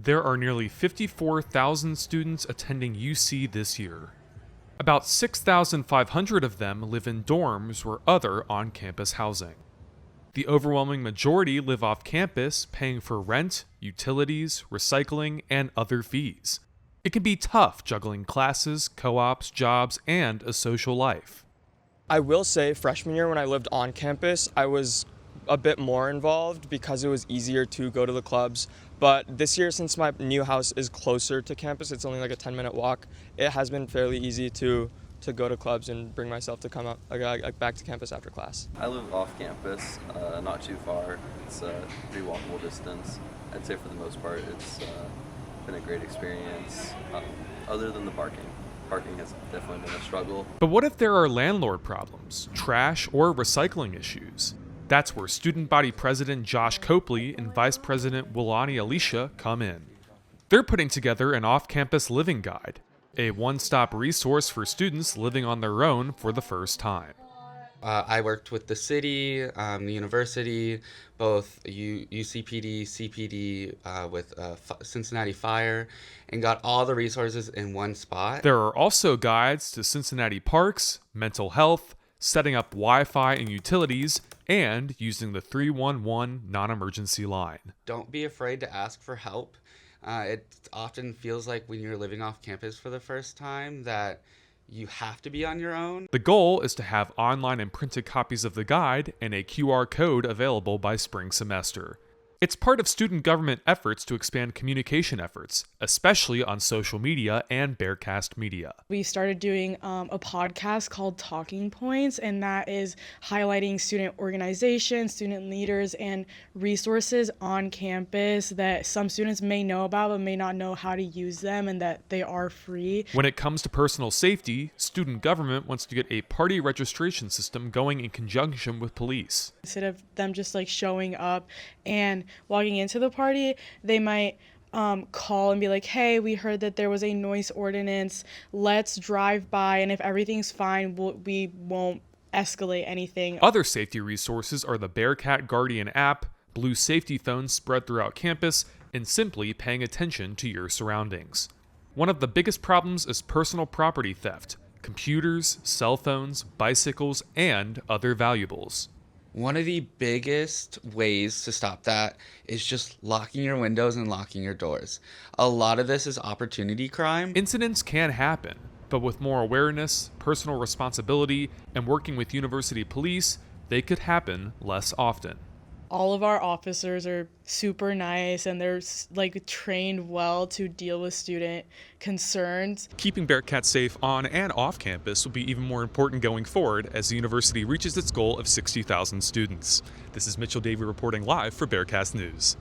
There are nearly 54,000 students attending UC this year. About 6,500 of them live in dorms or other on-campus housing. The overwhelming majority live off campus, paying for rent, utilities, recycling, and other fees. It can be tough juggling classes, co-ops, jobs, and a social life. I will say freshman year when I lived on campus, I was a bit more involved because it was easier to go to the clubs. But this year, since my new house is closer to campus, it's only like a 10-minute walk, it has been fairly easy to go to clubs and bring myself to come up back to campus after class. I live off campus, not too far. It's a pretty walkable distance. I'd say for the most part, it's been a great experience, other than the parking. Parking has definitely been a struggle. But what if there are landlord problems, trash, or recycling issues? That's where Student Body President Josh Copley and Vice President Wilani Alicia come in. They're putting together an off-campus living guide, a one-stop resource for students living on their own for the first time. I worked with the city, the university, both UCPD, CPD, with Cincinnati Fire, and got all the resources in one spot. There are also guides to Cincinnati parks, mental health, setting up Wi-Fi and utilities, and using the 311 non-emergency line. Don't be afraid to ask for help. It often feels like when you're living off campus for the first time that you have to be on your own. The goal is to have online and printed copies of the guide and a QR code available by spring semester. It's part of student government efforts to expand communication efforts, especially on social media and Bearcast Media. We started doing a podcast called Talking Points, and that is highlighting student organizations, student leaders, and resources on campus that some students may know about but may not know how to use them, and that they are free. When it comes to personal safety, student government wants to get a party registration system going in conjunction with police. Instead of them just like showing up and walking into the party, they might call and be like, hey, we heard that there was a noise ordinance, let's drive by, and if everything's fine, we won't escalate anything. Other safety resources are the Bearcat Guardian app, blue safety phones spread throughout campus, and simply paying attention to your surroundings. One of the biggest problems is personal property theft, computers, cell phones, bicycles, and other valuables. One of the biggest ways to stop that is just locking your windows and locking your doors. A lot of this is opportunity crime. Incidents can happen, but with more awareness, personal responsibility, and working with university police, they could happen less often. All of our officers are super nice, and they're like trained well to deal with student concerns. Keeping Bearcat safe on and off campus will be even more important going forward as the university reaches its goal of 60,000 students. This is Mitchell Davey reporting live for Bearcast News.